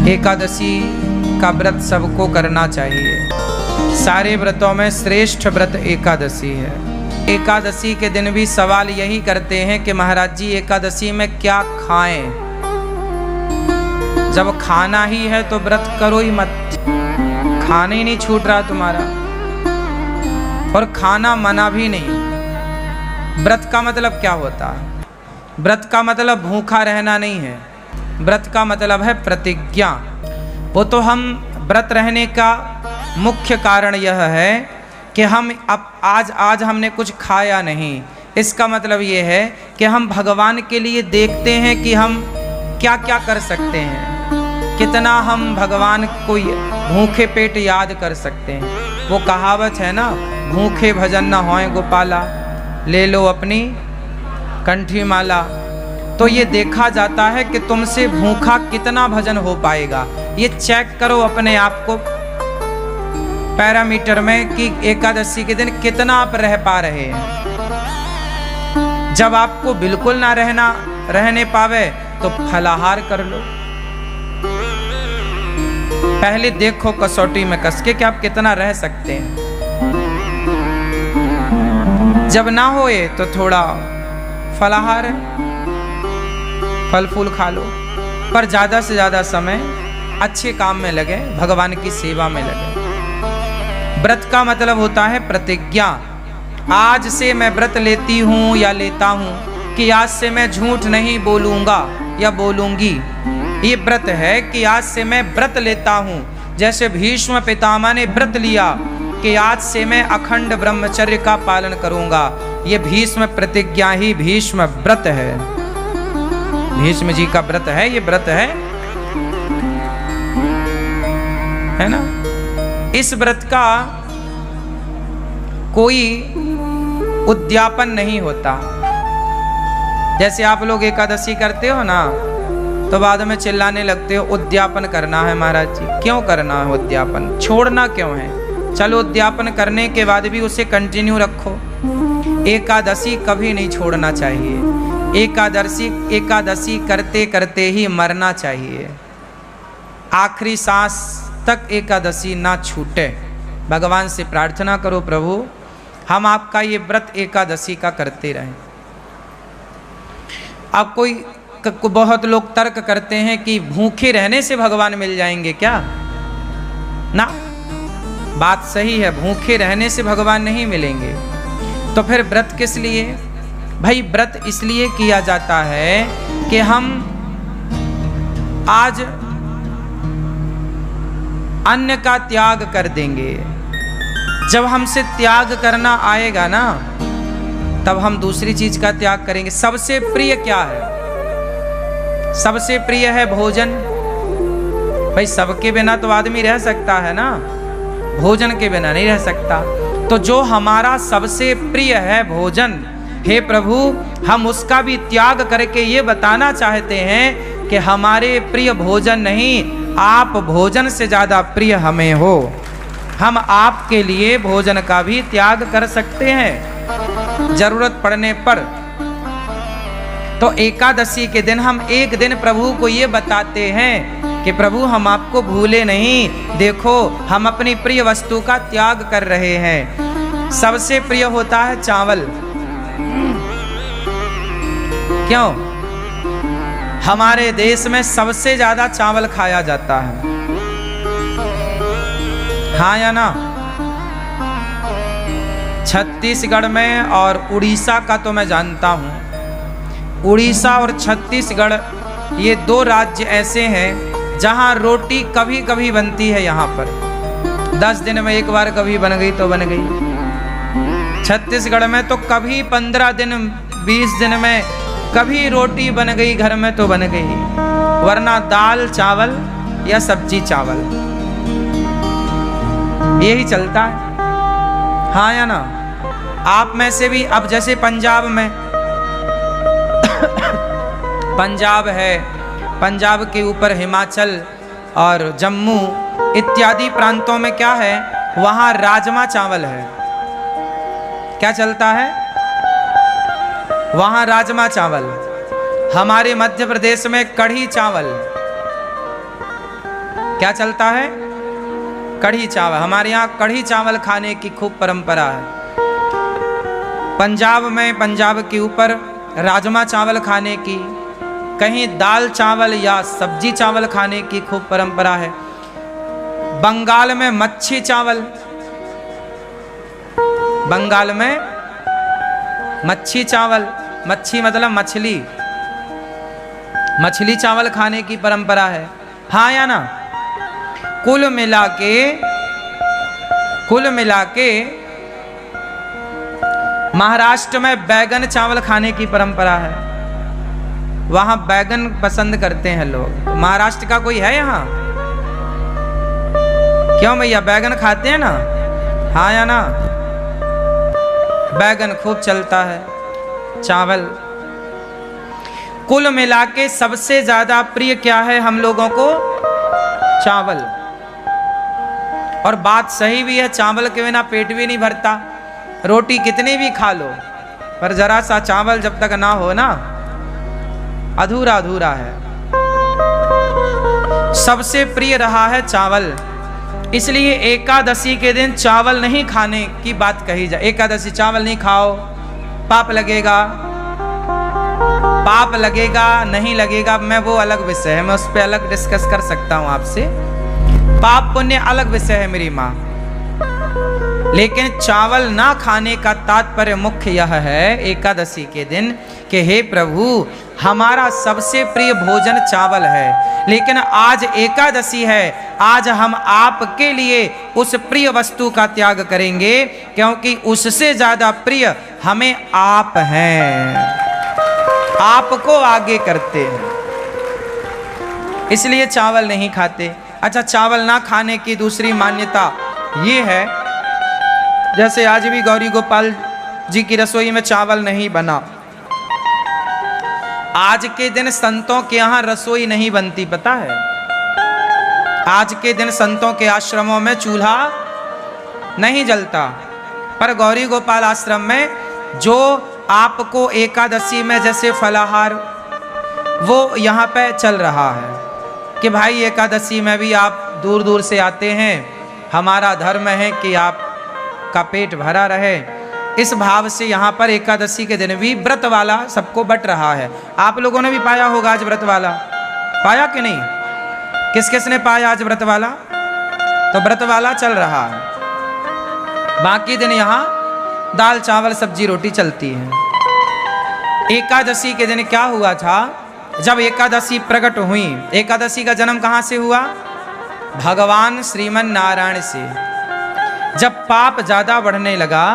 एकादशी का व्रत सबको करना चाहिए। सारे व्रतों में श्रेष्ठ व्रत एकादशी है। एकादशी के दिन भी सवाल यही करते हैं कि महाराज जी एकादशी में क्या खाएं। जब खाना ही है तो व्रत करो ही मत, खाना ही नहीं छूट रहा तुम्हारा, और खाना मना भी नहीं। व्रत का मतलब क्या होता है? व्रत का मतलब भूखा रहना नहीं है, व्रत का मतलब है प्रतिज्ञा। वो तो हम व्रत रहने का मुख्य कारण यह है कि हम अब आज हमने कुछ खाया नहीं, इसका मतलब ये है कि हम भगवान के लिए देखते हैं कि हम क्या क्या कर सकते हैं, कितना हम भगवान को भूखे पेट याद कर सकते हैं। वो कहावत है ना, भूखे भजन न होए गोपाला, ले लो अपनी कंठी माला। तो ये देखा जाता है कि तुमसे भूखा कितना भजन हो पाएगा। ये चेक करो अपने आप को पैरामीटर में कि एकादशी के दिन कितना आप रह पा रहे हैं। जब आपको बिल्कुल ना रहने पावे तो फलाहार कर लो। पहले देखो कसौटी में कस के कि आप कितना रह सकते हैं। जब ना होए तो थोड़ा फलाहार है, फल फूल खा लो, पर ज्यादा से ज्यादा समय अच्छे काम में लगे, भगवान की सेवा में लगे। व्रत का मतलब होता है प्रतिज्ञा। आज से मैं व्रत लेती हूँ या लेता हूँ कि आज से मैं झूठ नहीं बोलूँगा या बोलूँगी। ये व्रत है कि आज से मैं व्रत लेता हूँ। जैसे भीष्म पितामह ने व्रत लिया कि आज से मैं अखंड ब्रह्मचर्य का पालन करूँगा। ये भीष्म प्रतिज्ञा ही भीष्म व्रत है, भीष्म जी का व्रत है, ये व्रत है ना। इस व्रत का कोई उद्यापन नहीं होता। जैसे आप लोग एकादशी करते हो ना तो बाद में चिल्लाने लगते हो उद्यापन करना है महाराज जी। क्यों करना है उद्यापन? छोड़ना क्यों है? चलो उद्यापन करने के बाद भी उसे कंटिन्यू रखो। एकादशी कभी नहीं छोड़ना चाहिए। एकादशी करते करते ही मरना चाहिए। आखिरी सांस तक एकादशी ना छूटे। भगवान से प्रार्थना करो, प्रभु हम आपका ये व्रत एकादशी का करते रहें। अब बहुत लोग तर्क करते हैं कि भूखे रहने से भगवान मिल जाएंगे क्या? ना, बात सही है, भूखे रहने से भगवान नहीं मिलेंगे। तो फिर व्रत किस लिए? भाई व्रत इसलिए किया जाता है कि हम आज अन्न का त्याग कर देंगे। जब हमसे त्याग करना आएगा ना तब हम दूसरी चीज का त्याग करेंगे। सबसे प्रिय क्या है? सबसे प्रिय है भोजन। भाई सबके बिना तो आदमी रह सकता है ना, भोजन के बिना नहीं रह सकता। तो जो हमारा सबसे प्रिय है भोजन, हे प्रभु हम उसका भी त्याग करके ये बताना चाहते हैं कि हमारे प्रिय भोजन नहीं, आप भोजन से ज्यादा प्रिय हमें हो। हम आपके लिए भोजन का भी त्याग कर सकते हैं जरूरत पड़ने पर। तो एकादशी के दिन हम एक दिन प्रभु को ये बताते हैं कि प्रभु हम आपको भूले नहीं, देखो हम अपनी प्रिय वस्तु का त्याग कर रहे हैं। सबसे प्रिय होता है चावल। क्यों? हमारे देश में सबसे ज्यादा चावल खाया जाता है, हाँ या ना? छत्तीसगढ़ में और उड़ीसा का तो मैं जानता हूँ। उड़ीसा और छत्तीसगढ़ ये दो राज्य ऐसे हैं जहाँ रोटी कभी कभी बनती है। यहाँ पर 10 दिन में एक बार कभी बन गई तो बन गई। छत्तीसगढ़ में तो कभी 15 दिन 20 दिन में कभी रोटी बन गई घर में तो बन गई, वरना दाल चावल या सब्जी चावल यही चलता है, हाँ या ना? आप में से भी अब जैसे पंजाब में पंजाब है, पंजाब के ऊपर हिमाचल और जम्मू इत्यादि प्रांतों में क्या है, वहाँ राजमा चावल है। क्या चलता है? वहाँ राजमा चावल। हमारे मध्य प्रदेश में कढ़ी चावल, क्या चलता है? कढ़ी चावल। हमारे यहाँ कढ़ी चावल खाने की खूब परंपरा है। पंजाब में, पंजाब के ऊपर राजमा चावल खाने की, कहीं दाल चावल या सब्जी चावल खाने की खूब परंपरा है। बंगाल में मच्छी चावल, बंगाल में मच्छी चावल, मच्छी मतलब मछली, मछली चावल खाने की परंपरा है। हाँ या ना? कुल मिला के महाराष्ट्र में बैगन चावल खाने की परंपरा है। वहां बैगन पसंद करते हैं लोग। तो महाराष्ट्र का कोई है यहाँ? क्यों भैया, बैगन खाते हैं ना? हाँ या ना? बैगन खूब चलता है, चावल। कुल मिला के सबसे ज्यादा प्रिय क्या है हम लोगों को? चावल। और बात सही भी है, चावल के बिना पेट भी नहीं भरता। रोटी कितनी भी खा लो, पर जरा सा चावल जब तक ना हो ना, अधूरा अधूरा है। सबसे प्रिय रहा है चावल, इसलिए एकादशी के दिन चावल नहीं खाने की बात कही जाए। एकादशी चावल नहीं खाओ, पाप लगेगा। पाप लगेगा नहीं लगेगा, मैं वो अलग विषय है, मैं उस पर अलग डिस्कस कर सकता हूं आपसे। पाप पुण्य अलग विषय है मेरी माँ। लेकिन चावल ना खाने का तात्पर्य मुख्य यह है एकादशी के दिन कि हे प्रभु, हमारा सबसे प्रिय भोजन चावल है, लेकिन आज एकादशी है, आज हम आपके लिए उस प्रिय वस्तु का त्याग करेंगे, क्योंकि उससे ज्यादा प्रिय हमें आप हैं, आपको आगे करते हैं, इसलिए चावल नहीं खाते। अच्छा, चावल ना खाने की दूसरी मान्यता ये है, जैसे आज भी गौरी गोपाल जी की रसोई में चावल नहीं बना। आज के दिन संतों के यहाँ रसोई नहीं बनती, पता है? आज के दिन संतों के आश्रमों में चूल्हा नहीं जलता, पर गौरी गोपाल आश्रम में जो आपको एकादशी में जैसे फलाहार, वो यहाँ पे चल रहा है कि भाई एकादशी में भी आप दूर दूर से आते हैं, हमारा धर्म है कि आपका पेट भरा रहे। इस भाव से यहाँ पर एकादशी के दिन भी व्रत वाला सबको बट रहा है। आप लोगों ने भी पाया होगा आज व्रत वाला, पाया कि नहीं? किस किस ने पाया आज व्रत वाला? तो व्रत वाला चल रहा है। बाकी दिन यहाँ दाल चावल सब्जी रोटी चलती है। एकादशी के दिन क्या हुआ था? जब एकादशी प्रकट हुई, एकादशी का जन्म कहाँ से हुआ? भगवान श्रीमन नारायण से। जब पाप ज्यादा बढ़ने लगा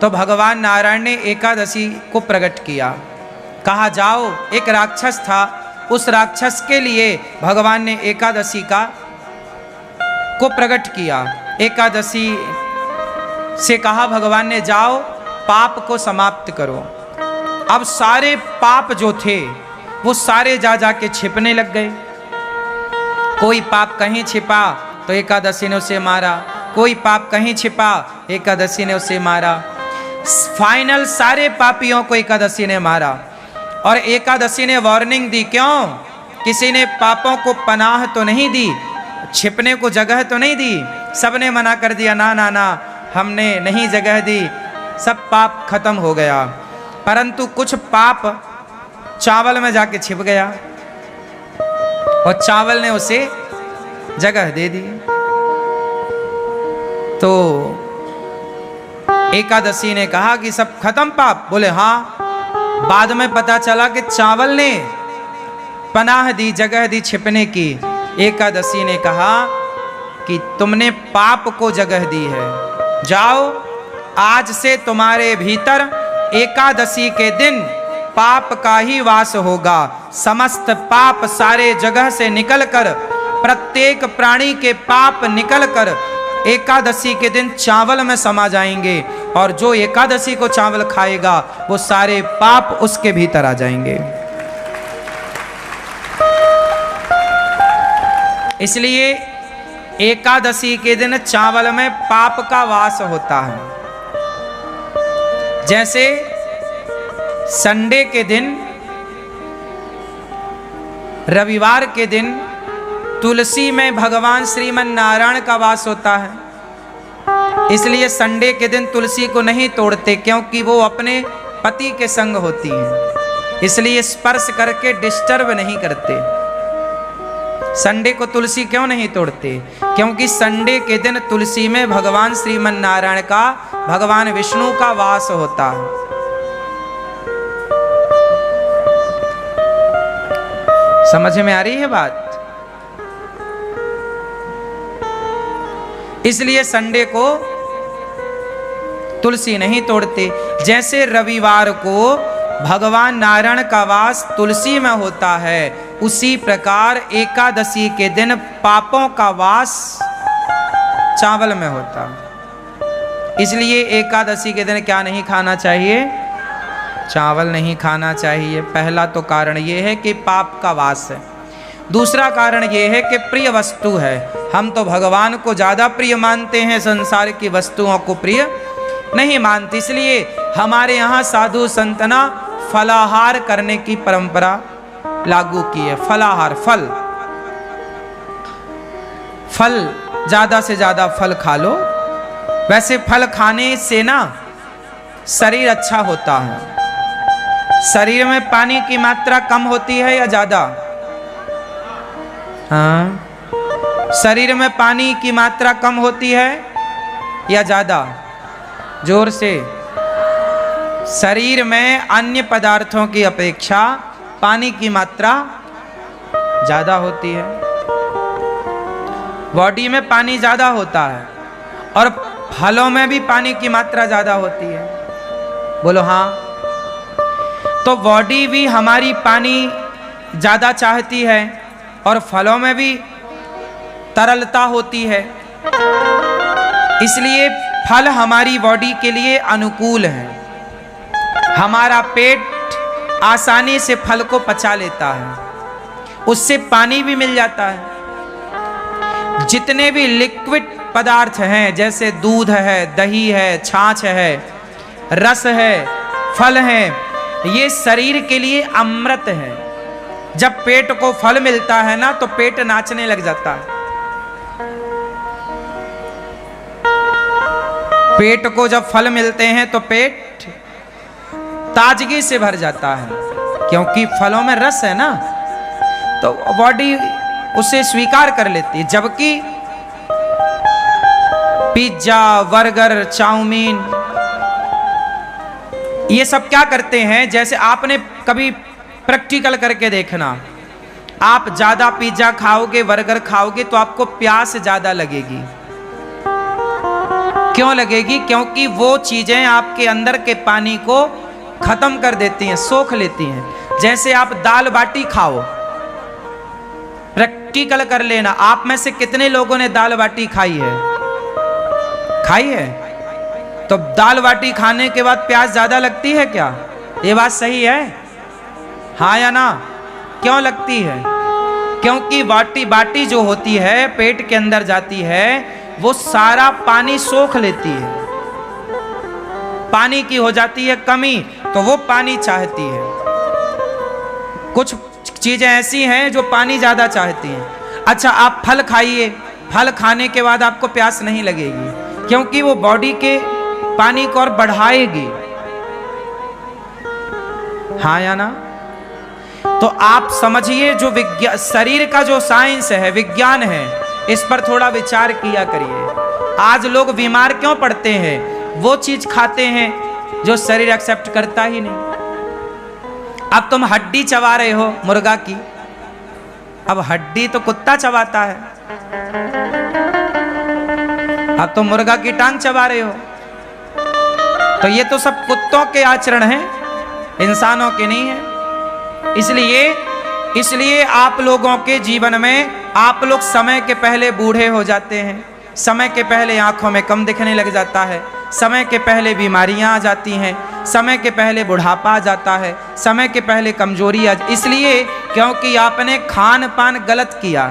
तो भगवान नारायण ने एकादशी को प्रकट किया। कहा जाओ, एक राक्षस था, उस राक्षस के लिए भगवान ने एकादशी को प्रकट किया। एकादशी से कहा भगवान ने, जाओ पाप को समाप्त करो। अब सारे पाप जो थे वो सारे जा जाके छिपने लग गए। कोई पाप कहीं छिपा तो एकादशी ने उसे मारा, कोई पाप कहीं छिपा एकादशी ने उसे मारा। फाइनल सारे पापियों को एकादशी ने मारा। और एकादशी ने वार्निंग दी, क्यों? किसी ने पापों को पनाह तो नहीं दी, छिपने को जगह तो नहीं दी। सबने मना कर दिया, ना ना ना, हमने नहीं जगह दी, सब पाप खत्म हो गया। परंतु कुछ पाप चावल में जाके छिप गया और चावल ने उसे जगह दे दी। तो एकादशी ने कहा कि सब खत्म पाप? बोले हाँ। बाद में पता चला कि चावल ने पनाह दी, जगह दी छिपने की। एकादशी ने कहा कि तुमने पाप को जगह दी है, जाओ आज से तुम्हारे भीतर एकादशी के दिन पाप का ही वास होगा। समस्त पाप सारे जगह से निकलकर, प्रत्येक प्राणी के पाप निकलकर एकादशी के दिन चावल में समा जाएंगे, और जो एकादशी को चावल खाएगा वो सारे पाप उसके भीतर आ जाएंगे। इसलिए एकादशी के दिन चावल में पाप का वास होता है। जैसे संडे के दिन, रविवार के दिन तुलसी में भगवान श्रीमन नारायण का वास होता है, इसलिए संडे के दिन तुलसी को नहीं तोड़ते, क्योंकि वो अपने पति के संग होती हैं, इसलिए स्पर्श करके डिस्टर्ब नहीं करते। संडे को तुलसी क्यों नहीं तोड़ते? क्योंकि संडे के दिन तुलसी में भगवान श्रीमन नारायण का, भगवान विष्णु का वास होता है। समझ में आ रही है बात? इसलिए संडे को तुलसी नहीं तोड़ते। जैसे रविवार को भगवान नारायण का वास तुलसी में होता है, उसी प्रकार एकादशी के दिन पापों का वास चावल में होता है। इसलिए एकादशी के दिन क्या नहीं खाना चाहिए? चावल नहीं खाना चाहिए। पहला तो कारण ये है कि पाप का वास है। दूसरा कारण ये है कि प्रिय वस्तु है। हम तो भगवान को ज़्यादा प्रिय मानते हैं, संसार की वस्तुओं को प्रिय नहीं मानते। इसलिए हमारे यहाँ साधु संतना फलाहार करने की परंपरा लागू की है। फलाहार, फल ज़्यादा से ज़्यादा फल खा लो। वैसे फल खाने से ना शरीर अच्छा होता है। शरीर में पानी की मात्रा कम होती है या ज़्यादा? हाँ, शरीर में पानी की मात्रा कम होती है या ज़्यादा? जोर से। शरीर में अन्य पदार्थों की अपेक्षा पानी की मात्रा ज़्यादा होती है। बॉडी में पानी ज़्यादा होता है और फलों में भी पानी की मात्रा ज़्यादा होती है। बोलो हाँ। तो बॉडी भी हमारी पानी ज़्यादा चाहती है और फलों में भी तरलता होती है, इसलिए फल हमारी बॉडी के लिए अनुकूल है। हमारा पेट आसानी से फल को पचा लेता है, उससे पानी भी मिल जाता है। जितने भी लिक्विड पदार्थ हैं, जैसे दूध है, दही है, छाछ है, रस है, फल है, ये शरीर के लिए अमृत है। जब पेट को फल मिलता है ना, तो पेट नाचने लग जाता है। पेट को जब फल मिलते हैं तो पेट ताजगी से भर जाता है, क्योंकि फलों में रस है ना, तो बॉडी उसे स्वीकार कर लेती है। जबकि पिज्जा, बर्गर, चाउमीन, ये सब क्या करते हैं? जैसे आपने कभी प्रैक्टिकल करके देखना, आप ज्यादा पिज्जा खाओगे, बर्गर खाओगे तो आपको प्यास ज्यादा लगेगी। क्यों लगेगी? क्योंकि वो चीजें आपके अंदर के पानी को खत्म कर देती हैं, सोख लेती हैं। जैसे आप दाल बाटी खाओ, प्रैक्टिकल कर लेना, आप में से कितने लोगों ने दाल बाटी खाई है? खाई है? तो दाल बाटी खाने के बाद प्यास ज्यादा लगती है क्या? ये बात सही है? हाँ या ना? क्यों लगती है? क्योंकि बाटी जो होती है, पेट के अंदर जाती है, वो सारा पानी सोख लेती है। पानी की हो जाती है कमी, तो वो पानी चाहती है। कुछ चीजें ऐसी हैं जो पानी ज्यादा चाहती हैं। अच्छा, आप फल खाइए, फल खाने के बाद आपको प्यास नहीं लगेगी, क्योंकि वो बॉडी के पानी को और बढ़ाएगी। हाँ या ना? तो आप समझिए, जो विज्ञान, शरीर का जो साइंस है, विज्ञान है, इस पर थोड़ा विचार किया करिए। आज लोग बीमार क्यों पड़ते हैं? वो चीज खाते हैं जो शरीर एक्सेप्ट करता ही नहीं। अब तुम हड्डी चबा रहे हो मुर्गा की, अब हड्डी तो कुत्ता चबाता है, अब तुम मुर्गा की टांग चबा रहे हो। तो ये तो सब कुत्तों के आचरण हैं, इंसानों के नहीं है। इसलिए आप लोगों के जीवन में, आप लोग समय के पहले बूढ़े हो जाते हैं, समय के पहले आंखों में कम दिखने लग जाता है, समय के पहले बीमारियां आ जाती हैं, समय के पहले बुढ़ापा आ जाता है, समय के पहले कमजोरी आ, इसलिए क्योंकि आपने खान पान गलत किया।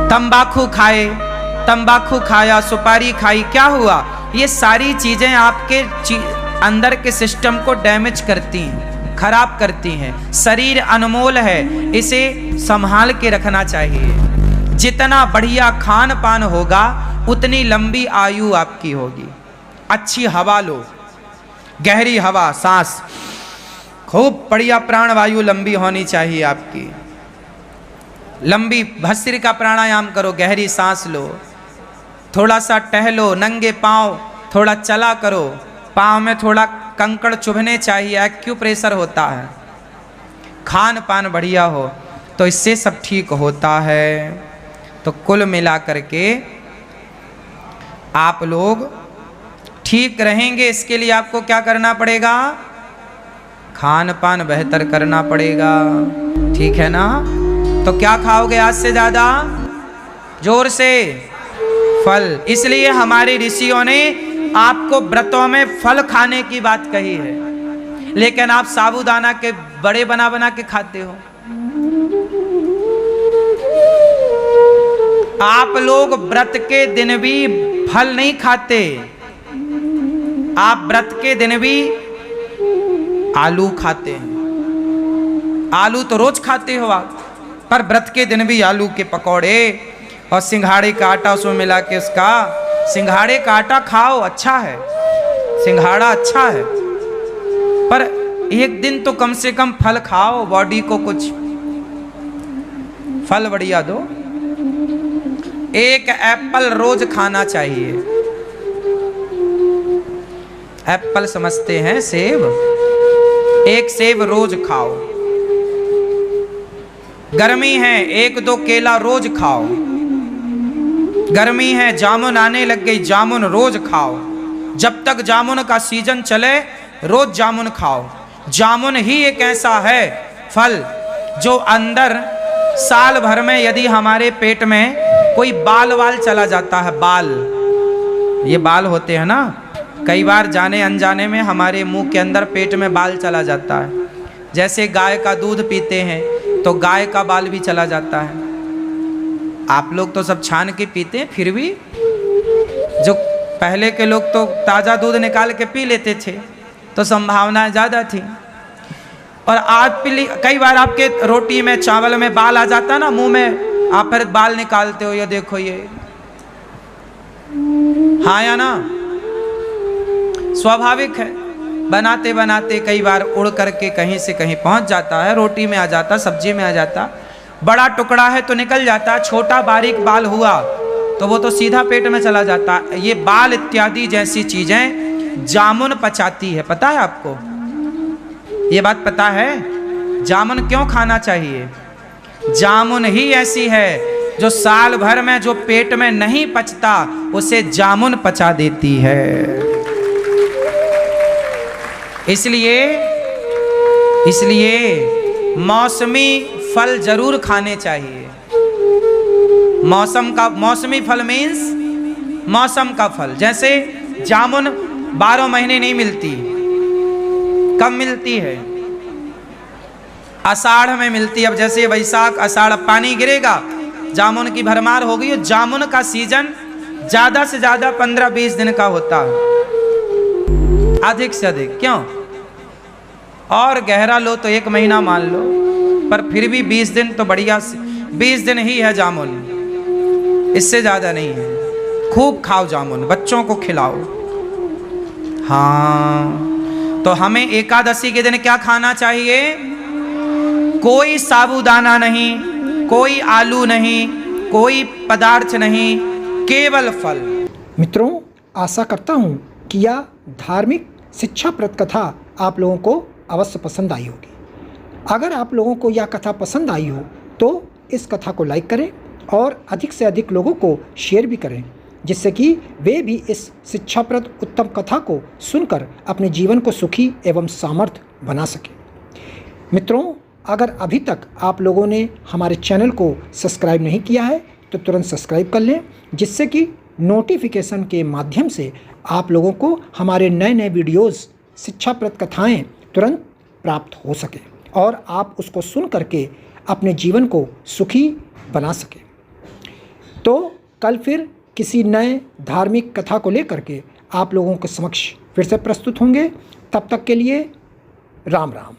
तंबाकू खाए, तंबाकू खाया, सुपारी खाई, क्या हुआ? ये सारी चीजें आपके अंदर के सिस्टम को डैमेज करती हैं, खराब करती हैं। शरीर अनमोल है, इसे संभाल के रखना चाहिए। जितना बढ़िया खान पान होगा उतनी लंबी आयु आपकी होगी। अच्छी हवा लो, गहरी हवा, सांस, खूब बढ़िया प्राणवायु लंबी होनी चाहिए आपकी। लंबी भस्त्रिका का प्राणायाम करो, गहरी सांस लो, थोड़ा सा टहलो, नंगे पांव थोड़ा चला करो, पांव में थोड़ा कंकड़ चुभने चाहिए, एक्यूप्रेशर होता है। खान पान बढ़िया हो तो इससे सब ठीक होता है। तो कुल मिला करके आप लोग ठीक रहेंगे, इसके लिए आपको क्या करना पड़ेगा? खान पान बेहतर करना पड़ेगा, ठीक है ना? तो क्या खाओगे आज से ज्यादा? जोर से फल। इसलिए हमारे ऋषियों ने आपको व्रतों में फल खाने की बात कही है, लेकिन आप साबूदाना के बड़े बना बना के खाते हो। आप लोग व्रत के दिन भी फल नहीं खाते, आप व्रत के दिन भी आलू खाते हैं। आलू तो रोज खाते हो आप, पर व्रत के दिन भी आलू के पकौड़े और सिंघाड़े का आटा उसमें मिला के उसका, सिंघाड़े का आटा खाओ, अच्छा है, सिंघाड़ा अच्छा है, पर एक दिन तो कम से कम फल खाओ, बॉडी को कुछ फल बढ़िया दो। एक एप्पल रोज खाना चाहिए। एप्पल समझते हैं सेब, एक सेब रोज खाओ। गर्मी है, एक दो केला रोज खाओ। गर्मी है, जामुन आने लग गई, जामुन रोज खाओ। जब तक जामुन का सीजन चले रोज जामुन खाओ। जामुन ही एक ऐसा है फल जो अंदर साल भर में यदि हमारे पेट में कोई बाल वाल चला जाता है, बाल, ये बाल होते हैं ना, कई बार जाने अनजाने में हमारे मुंह के अंदर पेट में बाल चला जाता है। जैसे गाय का दूध पीते हैं तो गाय का बाल भी चला जाता है। आप लोग तो सब छान के पीते हैं, फिर भी जो पहले के लोग तो ताज़ा दूध निकाल के पी लेते थे, तो संभावनाएं ज़्यादा थी। और आज कई बार आपके रोटी में चावल में बाल आ जाता ना मुंह में, आप फिर बाल निकालते हो, ये देखो ये, हाँ या ना? स्वाभाविक है, बनाते बनाते कई बार उड़ करके कहीं से कहीं पहुंच जाता है, रोटी में आ जाता, सब्जी में आ जाता। बड़ा टुकड़ा है तो निकल जाता, छोटा बारीक बाल हुआ तो वो तो सीधा पेट में चला जाता। ये बाल इत्यादि जैसी चीजें जामुन पचाती है, पता है आपको? ये बात पता है? जामुन क्यों खाना चाहिए? जामुन ही ऐसी है जो साल भर में जो पेट में नहीं पचता उसे जामुन पचा देती है। इसलिए मौसमी फल जरूर खाने चाहिए। मौसमी फल मीन्स मौसम का फल। जैसे जामुन 12 महीने नहीं मिलती, कब मिलती है? आषाढ़ में मिलती। अब जैसे वैशाख आषाढ़ पानी गिरेगा, जामुन की भरमार हो गई। जामुन का सीजन ज्यादा से ज्यादा 15-20 दिन का होता है, अधिक से अधिक। क्यों? और गहरा लो तो 1 महीना मान लो, पर फिर भी 20 दिन तो बढ़िया, 20 दिन ही है जामुन, इससे ज्यादा नहीं है। खूब खाओ जामुन, बच्चों को खिलाओ। हाँ, तो हमें एकादशी के दिन क्या खाना चाहिए? कोई साबूदाना नहीं, कोई आलू नहीं, कोई पदार्थ नहीं, केवल फल। मित्रों, आशा करता हूँ कि यह धार्मिक शिक्षाप्रद कथा आप लोगों को अवश्य पसंद आई होगी। अगर आप लोगों को यह कथा पसंद आई हो तो इस कथा को लाइक करें और अधिक से अधिक लोगों को शेयर भी करें, जिससे कि वे भी इस शिक्षाप्रद उत्तम कथा को सुनकर अपने जीवन को सुखी एवं सामर्थ्य बना सकें। मित्रों, अगर अभी तक आप लोगों ने हमारे चैनल को सब्सक्राइब नहीं किया है तो तुरंत सब्सक्राइब कर लें, जिससे कि नोटिफिकेशन के माध्यम से आप लोगों को हमारे नए नए वीडियोज़, शिक्षाप्रद कथाएँ तुरंत प्राप्त हो सके और आप उसको सुन करके अपने जीवन को सुखी बना सकें। तो कल फिर किसी नए धार्मिक कथा को लेकर के आप लोगों के समक्ष फिर से प्रस्तुत होंगे। तब तक के लिए राम राम।